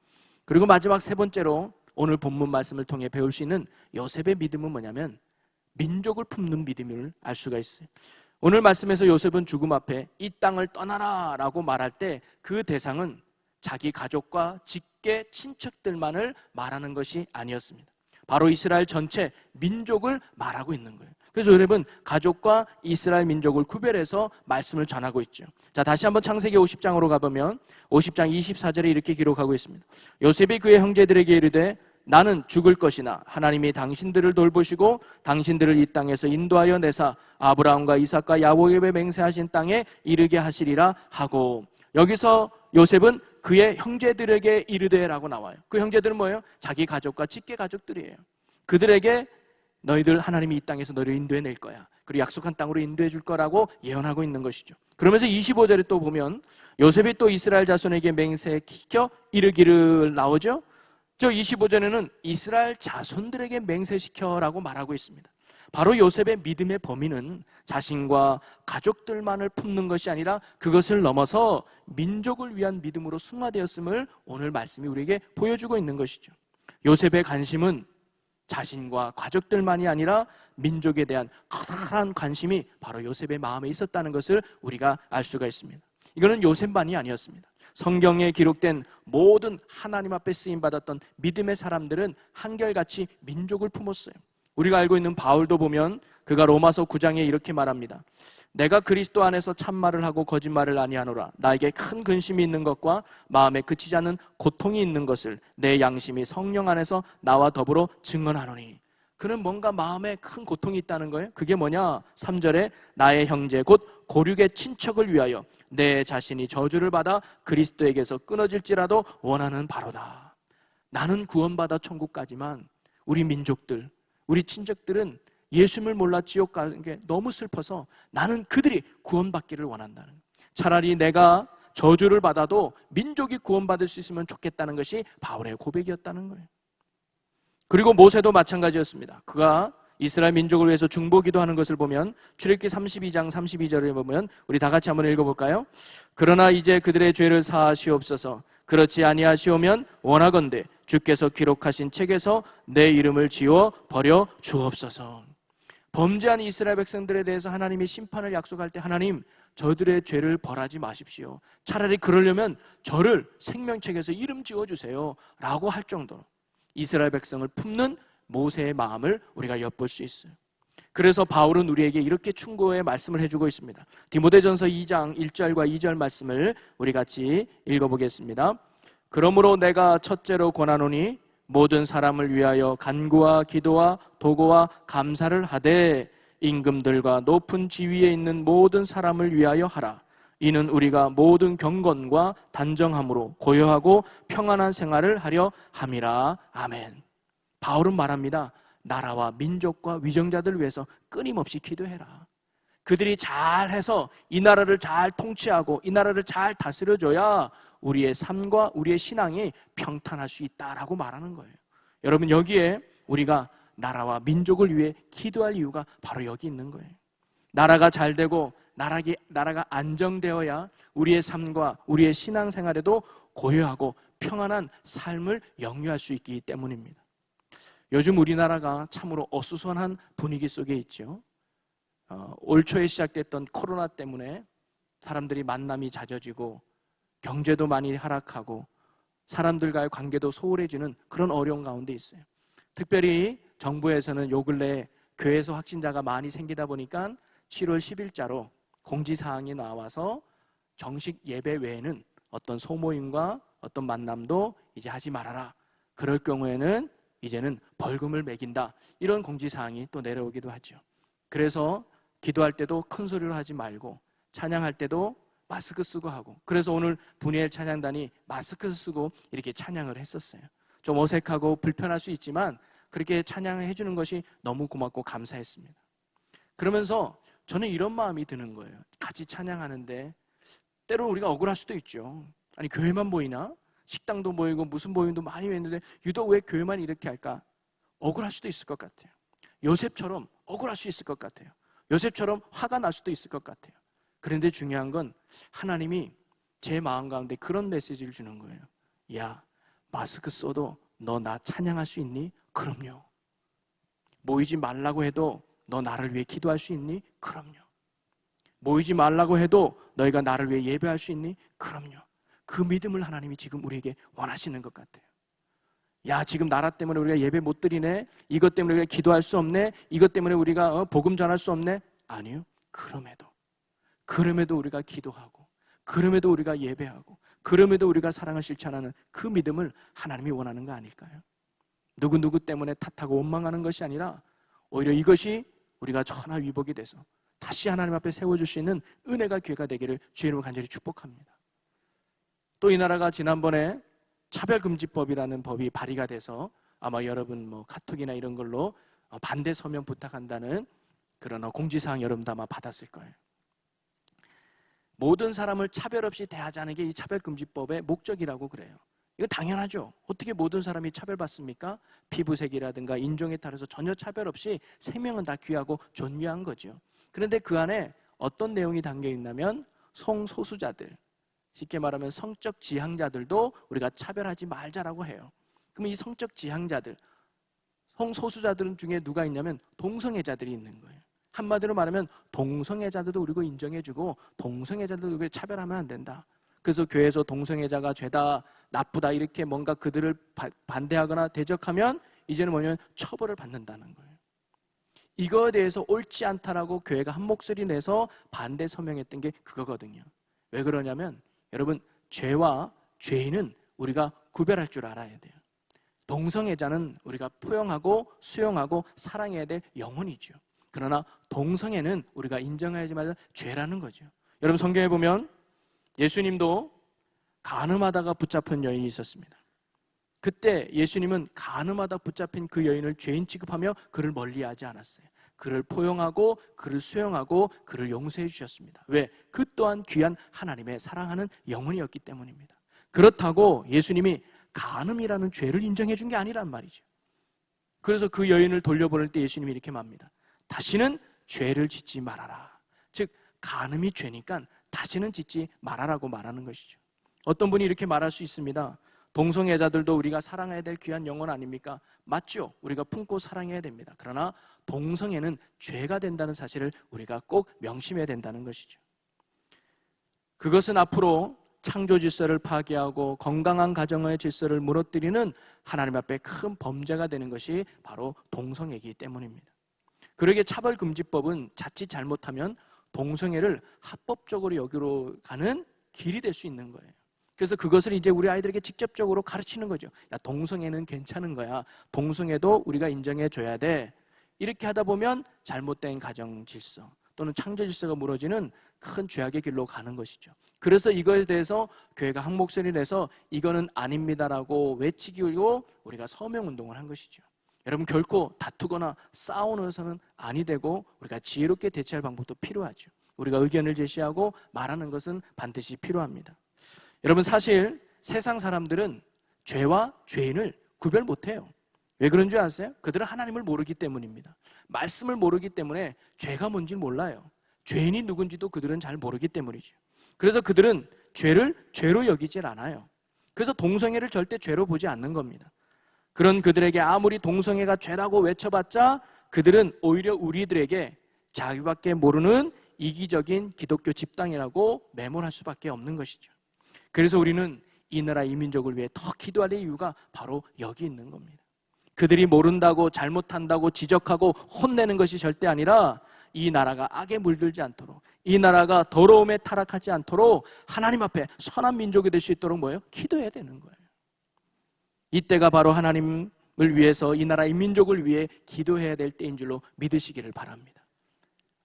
그리고 마지막 세 번째로 오늘 본문 말씀을 통해 배울 수 있는 요셉의 믿음은 뭐냐면 민족을 품는 믿음을 알 수가 있어요. 오늘 말씀에서 요셉은 죽음 앞에 이 땅을 떠나라 라고 말할 때 그 대상은 자기 가족과 직계 친척들만을 말하는 것이 아니었습니다. 바로 이스라엘 전체 민족을 말하고 있는 거예요. 그래서 요셉은 가족과 이스라엘 민족을 구별해서 말씀을 전하고 있죠. 자, 다시 한번 창세기 50장으로 가보면 50장 24절에 이렇게 기록하고 있습니다. 요셉이 그의 형제들에게 이르되 나는 죽을 것이나 하나님이 당신들을 돌보시고 당신들을 이 땅에서 인도하여 내사 아브라함과 이삭과 야곱에게 맹세하신 땅에 이르게 하시리라 하고, 여기서 요셉은 그의 형제들에게 이르되라고 나와요. 그 형제들은 뭐예요? 자기 가족과 직계 가족들이에요. 그들에게 너희들 하나님이 이 땅에서 너희를 인도해 낼 거야, 그리고 약속한 땅으로 인도해 줄 거라고 예언하고 있는 것이죠. 그러면서 25절에 또 보면 요셉이 또 이스라엘 자손에게 맹세시켜 이르기를 나오죠. 저 25절에는 이스라엘 자손들에게 맹세시켜라고 말하고 있습니다. 바로 요셉의 믿음의 범위는 자신과 가족들만을 품는 것이 아니라 그것을 넘어서 민족을 위한 믿음으로 승화되었음을 오늘 말씀이 우리에게 보여주고 있는 것이죠. 요셉의 관심은 자신과 가족들만이 아니라 민족에 대한 커다란 관심이 바로 요셉의 마음에 있었다는 것을 우리가 알 수가 있습니다. 이거는 요셉만이 아니었습니다. 성경에 기록된 모든 하나님 앞에 쓰임받았던 믿음의 사람들은 한결같이 민족을 품었어요. 우리가 알고 있는 바울도 보면 그가 로마서 9장에 이렇게 말합니다. 내가 그리스도 안에서 참말을 하고 거짓말을 아니하노라. 나에게 큰 근심이 있는 것과 마음에 그치지 않는 고통이 있는 것을 내 양심이 성령 안에서 나와 더불어 증언하노니. 그는 뭔가 마음에 큰 고통이 있다는 거예요. 그게 뭐냐? 3절에 나의 형제 곧 고륙의 친척을 위하여 내 자신이 저주를 받아 그리스도에게서 끊어질지라도 원하는 바로다. 나는 구원받아 천국 가지만 우리 민족들, 우리 친척들은 예수님을 몰라 지옥 가는 게 너무 슬퍼서 나는 그들이 구원받기를 원한다는 거예요. 차라리 내가 저주를 받아도 민족이 구원받을 수 있으면 좋겠다는 것이 바울의 고백이었다는 거예요. 그리고 모세도 마찬가지였습니다. 그가 이스라엘 민족을 위해서 중보기도하는 것을 보면 출애굽기 32장 32절을 보면 우리 다 같이 한번 읽어볼까요? 그러나 이제 그들의 죄를 사하시옵소서. 그렇지 아니하시오면 원하건대 주께서 기록하신 책에서 내 이름을 지워 버려 주옵소서. 범죄한 이스라엘 백성들에 대해서 하나님이 심판을 약속할 때 하나님 저들의 죄를 벌하지 마십시오. 차라리 그러려면 저를 생명책에서 이름 지워주세요 라고 할 정도로 이스라엘 백성을 품는 모세의 마음을 우리가 엿볼 수 있어요. 그래서 바울은 우리에게 이렇게 충고의 말씀을 해주고 있습니다. 디모데전서 2장 1절과 2절 말씀을 우리 같이 읽어보겠습니다. 그러므로 내가 첫째로 권하노니 모든 사람을 위하여 간구와 기도와 도고와 감사를 하되 임금들과 높은 지위에 있는 모든 사람을 위하여 하라. 이는 우리가 모든 경건과 단정함으로 고요하고 평안한 생활을 하려 함이라. 아멘. 바울은 말합니다. 나라와 민족과 위정자들을 위해서 끊임없이 기도해라. 그들이 잘해서 이 나라를 잘 통치하고 이 나라를 잘 다스려줘야 우리의 삶과 우리의 신앙이 평탄할 수 있다라고 말하는 거예요. 여러분, 여기에 우리가 나라와 민족을 위해 기도할 이유가 바로 여기 있는 거예요. 나라가 잘 되고 나라가 안정되어야 우리의 삶과 우리의 신앙생활에도 고요하고 평안한 삶을 영유할 수 있기 때문입니다. 요즘 우리나라가 참으로 어수선한 분위기 속에 있죠. 올 초에 시작됐던 코로나 때문에 사람들이 만남이 잦아지고 경제도 많이 하락하고 사람들과의 관계도 소홀해지는 그런 어려운 가운데 있어요. 특별히 정부에서는 요 근래 교회에서 확진자가 많이 생기다 보니까 7월 10일자로 공지사항이 나와서 정식 예배 외에는 어떤 소모임과 어떤 만남도 이제 하지 말아라. 그럴 경우에는 이제는 벌금을 매긴다. 이런 공지사항이 또 내려오기도 하죠. 그래서 기도할 때도 큰 소리로 하지 말고 찬양할 때도 마스크 쓰고 하고, 그래서 오늘 분이엘 찬양단이 마스크 쓰고 이렇게 찬양을 했었어요. 좀 어색하고 불편할 수 있지만 그렇게 찬양을 해주는 것이 너무 고맙고 감사했습니다. 그러면서 저는 이런 마음이 드는 거예요. 같이 찬양하는데 때로 우리가 억울할 수도 있죠. 아니 교회만 보이나? 식당도 보이고 무슨 모임도 많이 했는데 유독 왜 교회만 이렇게 할까? 억울할 수도 있을 것 같아요. 요셉처럼 억울할 수 있을 것 같아요. 요셉처럼 화가 날 수도 있을 것 같아요. 그런데 중요한 건 하나님이 제 마음 가운데 그런 메시지를 주는 거예요. 야, 마스크 써도 너 나 찬양할 수 있니? 그럼요. 모이지 말라고 해도 너 나를 위해 기도할 수 있니? 그럼요. 모이지 말라고 해도 너희가 나를 위해 예배할 수 있니? 그럼요. 그 믿음을 하나님이 지금 우리에게 원하시는 것 같아요. 야, 지금 나라 때문에 우리가 예배 못 드리네? 이것 때문에 우리가 기도할 수 없네? 이것 때문에 우리가 복음 전할 수 없네? 아니요. 그럼에도 우리가 기도하고, 그럼에도 우리가 예배하고, 그럼에도 우리가 사랑을 실천하는 그 믿음을 하나님이 원하는 거 아닐까요? 누구 때문에 탓하고 원망하는 것이 아니라 오히려 이것이 우리가 천하위복이 돼서 다시 하나님 앞에 세워줄 수 있는 은혜가 기회가 되기를 주의 이름으로 간절히 축복합니다. 또 이 나라가 지난번에 차별금지법이라는 법이 발의가 돼서 아마 여러분 카톡이나 이런 걸로 반대 서명 부탁한다는 그런 공지사항 여러분도 아마 받았을 거예요. 모든 사람을 차별 없이 대하자는 게 이 차별금지법의 목적이라고 그래요. 이거 당연하죠. 어떻게 모든 사람이 차별받습니까? 피부색이라든가 인종에 따라서 전혀 차별 없이 생명은 다 귀하고 존귀한 거죠. 그런데 그 안에 어떤 내용이 담겨 있냐면 성소수자들, 쉽게 말하면 성적 지향자들도 우리가 차별하지 말자라고 해요. 그럼 이 성적 지향자들, 성소수자들 중에 누가 있냐면 동성애자들이 있는 거예요. 한마디로 말하면 동성애자들도 우리가 인정해주고 동성애자들도 우리가 차별하면 안 된다. 그래서 교회에서 동성애자가 죄다 나쁘다 이렇게 뭔가 그들을 반대하거나 대적하면 이제는 뭐냐면 처벌을 받는다는 거예요. 이거에 대해서 옳지 않다라고 교회가 한 목소리 내서 반대 서명했던 게 그거거든요. 왜 그러냐면 여러분, 죄와 죄인은 우리가 구별할 줄 알아야 돼요. 동성애자는 우리가 포용하고 수용하고 사랑해야 될 영혼이죠. 그러나 동성애는 우리가 인정하지 말자 죄라는 거죠. 여러분, 성경에 보면 예수님도 간음하다가 붙잡힌 여인이 있었습니다. 그때 예수님은 간음하다 붙잡힌 그 여인을 죄인 취급하며 그를 멀리하지 않았어요. 그를 포용하고 그를 수용하고 그를 용서해 주셨습니다. 왜? 그 또한 귀한 하나님의 사랑하는 영혼이었기 때문입니다. 그렇다고 예수님이 간음이라는 죄를 인정해 준 게 아니란 말이죠. 그래서 그 여인을 돌려보낼 때 예수님이 이렇게 말합니다. 다시는 죄를 짓지 말아라. 즉 간음이 죄니까 다시는 짓지 말아라고 말하는 것이죠. 어떤 분이 이렇게 말할 수 있습니다. 동성애자들도 우리가 사랑해야 될 귀한 영혼 아닙니까? 맞죠. 우리가 품고 사랑해야 됩니다. 그러나 동성애는 죄가 된다는 사실을 우리가 꼭 명심해야 된다는 것이죠. 그것은 앞으로 창조 질서를 파괴하고 건강한 가정의 질서를 무너뜨리는 하나님 앞에 큰 범죄가 되는 것이 바로 동성애이기 때문입니다. 그러기에 차별금지법은 자칫 잘못하면 동성애를 합법적으로 여기로 가는 길이 될 수 있는 거예요. 그래서 그것을 이제 우리 아이들에게 직접적으로 가르치는 거죠. 야, 동성애는 괜찮은 거야. 동성애도 우리가 인정해 줘야 돼. 이렇게 하다 보면 잘못된 가정 질서 또는 창조 질서가 무너지는 큰 죄악의 길로 가는 것이죠. 그래서 이거에 대해서 교회가 한 목소리를 내서 이거는 아닙니다라고 외치기로 우리가 서명운동을 한 것이죠. 여러분, 결코 다투거나 싸우면서는 아니 되고 우리가 지혜롭게 대처할 방법도 필요하죠. 우리가 의견을 제시하고 말하는 것은 반드시 필요합니다. 여러분, 사실 세상 사람들은 죄와 죄인을 구별 못해요. 왜 그런 줄 아세요? 그들은 하나님을 모르기 때문입니다. 말씀을 모르기 때문에 죄가 뭔지 몰라요. 죄인이 누군지도 그들은 잘 모르기 때문이죠. 그래서 그들은 죄를 죄로 여기질 않아요. 그래서 동성애를 절대 죄로 보지 않는 겁니다. 그런 그들에게 아무리 동성애가 죄라고 외쳐봤자 그들은 오히려 우리들에게 자기밖에 모르는 이기적인 기독교 집단이라고 매몰할 수밖에 없는 것이죠. 그래서 우리는 이 나라 이 민족을 위해 더 기도할 이유가 바로 여기 있는 겁니다. 그들이 모른다고 잘못한다고 지적하고 혼내는 것이 절대 아니라 이 나라가 악에 물들지 않도록, 이 나라가 더러움에 타락하지 않도록 하나님 앞에 선한 민족이 될 수 있도록 뭐예요? 기도해야 되는 거예요. 이때가 바로 하나님 위해서, 이 나라 인민족을 위해 기도해야 될 때인 줄로 믿으시기를 바랍니다.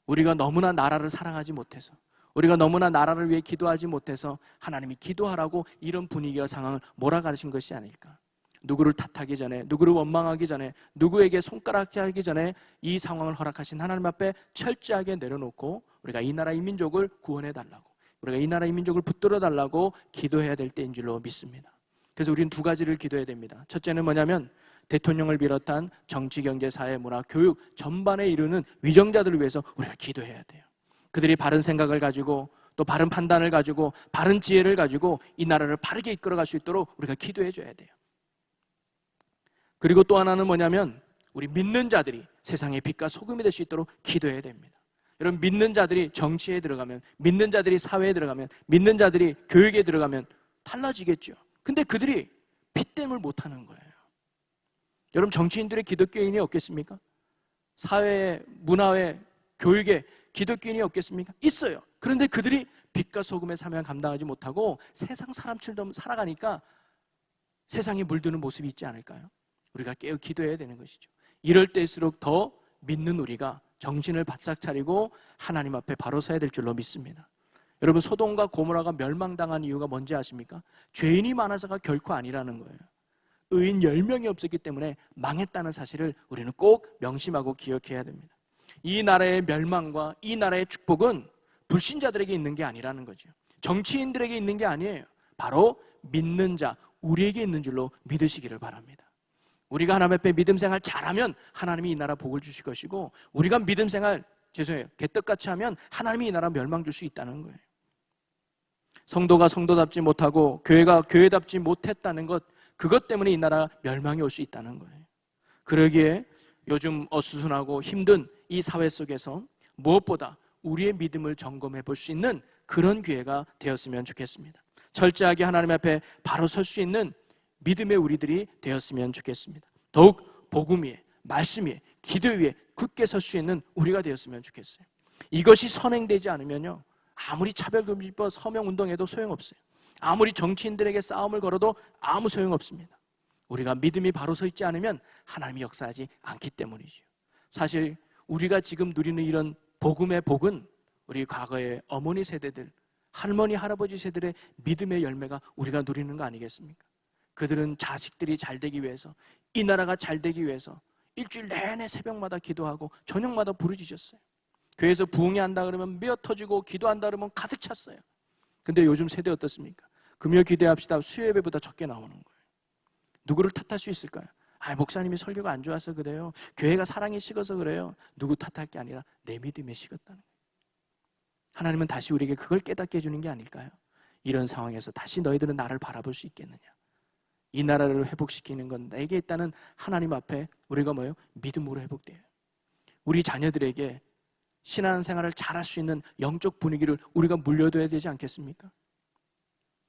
우리가 너무나 나라를 사랑하지 못해서, 우리가 너무나 나라를 위해 기도하지 못해서 하나님이 기도하라고 이런 분위기와 상황을 몰아가신 것이 아닐까. 누구를 탓하기 전에, 누구를 원망하기 전에, 누구에게 손가락질하기 전에 이 상황을 허락하신 하나님 앞에 철저하게 내려놓고 우리가 이 나라 인민족을 구원해달라고, 우리가 이 나라 인민족을 붙들어달라고 기도해야 될 때인 줄로 믿습니다. 그래서 우리는 두 가지를 기도해야 됩니다. 첫째는 뭐냐면 대통령을 비롯한 정치, 경제, 사회, 문화, 교육 전반에 이르는 위정자들을 위해서 우리가 기도해야 돼요. 그들이 바른 생각을 가지고 또 바른 판단을 가지고 바른 지혜를 가지고 이 나라를 바르게 이끌어갈 수 있도록 우리가 기도해 줘야 돼요. 그리고 또 하나는 뭐냐면 우리 믿는 자들이 세상의 빛과 소금이 될 수 있도록 기도해야 됩니다. 여러분, 믿는 자들이 정치에 들어가면, 믿는 자들이 사회에 들어가면, 믿는 자들이 교육에 들어가면 달라지겠죠. 근데 그들이 빛됨을 못하는 거예요. 여러분, 정치인들의 기독교인이 없겠습니까? 사회에, 문화에, 교육에 기독교인이 없겠습니까? 있어요. 그런데 그들이 빛과 소금의 사명을 감당하지 못하고 세상 사람처럼 살아가니까 세상에 물드는 모습이 있지 않을까요? 우리가 깨어 기도해야 되는 것이죠. 이럴 때일수록 더 믿는 우리가 정신을 바짝 차리고 하나님 앞에 바로 서야 될 줄로 믿습니다. 여러분, 소돔과 고모라가 멸망당한 이유가 뭔지 아십니까? 죄인이 많아서가 결코 아니라는 거예요. 의인 10명이 없었기 때문에 망했다는 사실을 우리는 꼭 명심하고 기억해야 됩니다. 이 나라의 멸망과 이 나라의 축복은 불신자들에게 있는 게 아니라는 거죠. 정치인들에게 있는 게 아니에요. 바로 믿는 자, 우리에게 있는 줄로 믿으시기를 바랍니다. 우리가 하나님 앞에 믿음 생활 잘하면 하나님이 이 나라 복을 주실 것이고, 우리가 믿음 생활 개떡같이 하면 하나님이 이 나라 멸망 줄 수 있다는 거예요. 성도가 성도답지 못하고 교회가 교회답지 못했다는 것, 그것 때문에 이 나라 멸망이 올 수 있다는 거예요. 그러기에 요즘 어수선하고 힘든 이 사회 속에서 무엇보다 우리의 믿음을 점검해 볼 수 있는 그런 기회가 되었으면 좋겠습니다. 철저하게 하나님 앞에 바로 설 수 있는 믿음의 우리들이 되었으면 좋겠습니다. 더욱 복음 위에, 말씀 위에, 기도 위에 굳게 설 수 있는 우리가 되었으면 좋겠어요. 이것이 선행되지 않으면요, 아무리 차별금지법 서명운동해도 소용없어요. 아무리 정치인들에게 싸움을 걸어도 아무 소용없습니다. 우리가 믿음이 바로 서 있지 않으면 하나님이 역사하지 않기 때문이죠. 사실 우리가 지금 누리는 이런 복음의 복은 우리 과거의 어머니 세대들, 할머니, 할아버지 세대의 믿음의 열매가 우리가 누리는 거 아니겠습니까? 그들은 자식들이 잘 되기 위해서, 이 나라가 잘 되기 위해서 일주일 내내 새벽마다 기도하고 저녁마다 부르짖었어요. 교회에서 부흥회한다 그러면 메어 터지고 기도한다 그러면 가득 찼어요. 근데 요즘 세대 어떻습니까? 금요 기도합시다 수요예배보다 적게 나오는 거예요. 누구를 탓할 수 있을까요? 목사님이 설교가 안 좋아서 그래요. 교회가 사랑이 식어서 그래요. 누구 탓할 게 아니라 내 믿음에 식었다는 거예요. 하나님은 다시 우리에게 그걸 깨닫게 해주는 게 아닐까요? 이런 상황에서 다시 너희들은 나를 바라볼 수 있겠느냐? 이 나라를 회복시키는 건 내게 있다는 하나님 앞에 우리가 뭐예요? 믿음으로 회복돼요. 우리 자녀들에게 신앙생활을 잘할 수 있는 영적 분위기를 우리가 물려둬야 되지 않겠습니까?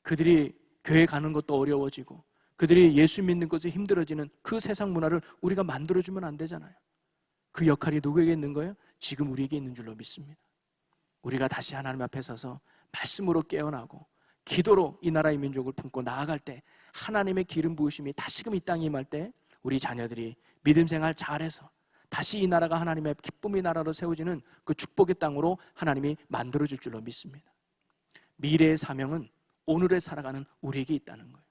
그들이 교회 가는 것도 어려워지고 그들이 예수 믿는 것이 힘들어지는 그 세상 문화를 우리가 만들어주면 안 되잖아요. 그 역할이 누구에게 있는 거예요? 지금 우리에게 있는 줄로 믿습니다. 우리가 다시 하나님 앞에 서서 말씀으로 깨어나고 기도로 이 나라의 민족을 품고 나아갈 때, 하나님의 기름 부으심이 다시금 이 땅에 임할 때 우리 자녀들이 믿음 생활 잘해서 다시 이 나라가 하나님의 기쁨의 나라로 세워지는 그 축복의 땅으로 하나님이 만들어줄 줄로 믿습니다. 미래의 사명은 오늘에 살아가는 우리에게 있다는 거예요.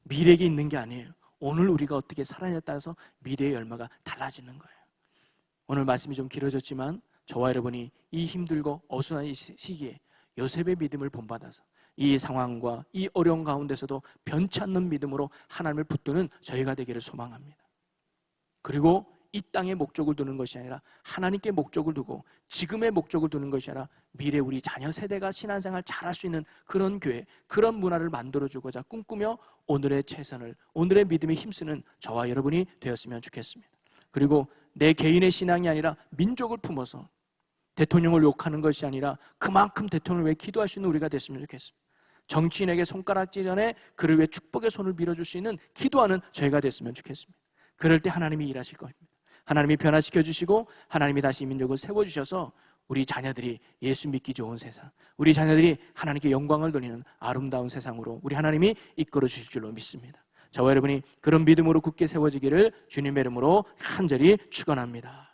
미래에게 있는 게 아니에요. 오늘 우리가 어떻게 살아냐에 따라서 미래의 열매가 달라지는 거예요. 오늘 말씀이 좀 길어졌지만 저와 여러분이 이 힘들고 어수선한 이 시기에 요셉의 믿음을 본받아서 이 상황과 이 어려운 가운데서도 변치 않는 믿음으로 하나님을 붙드는 저희가 되기를 소망합니다. 그리고 이 땅에 목적을 두는 것이 아니라 하나님께 목적을 두고 지금의 목적을 두는 것이 아니라 미래 우리 자녀 세대가 신앙생활 잘할 수 있는 그런 교회, 그런 문화를 만들어주고자 꿈꾸며 오늘의 최선을, 오늘의 믿음에 힘쓰는 저와 여러분이 되었으면 좋겠습니다. 그리고 내 개인의 신앙이 아니라 민족을 품어서 대통령을 욕하는 것이 아니라 그만큼 대통령을 위해 기도할 수 있는 우리가 됐으면 좋겠습니다. 정치인에게 손가락질 전에 그를 위해 축복의 손을 밀어줄 수 있는 기도하는 저희가 됐으면 좋겠습니다. 그럴 때 하나님이 일하실 겁니다. 하나님이 변화시켜 주시고 하나님이 다시 민족을 세워주셔서 우리 자녀들이 예수 믿기 좋은 세상, 우리 자녀들이 하나님께 영광을 돌리는 아름다운 세상으로 우리 하나님이 이끌어 주실 줄로 믿습니다. 저와 여러분이 그런 믿음으로 굳게 세워지기를 주님의 이름으로 간절히 축원합니다.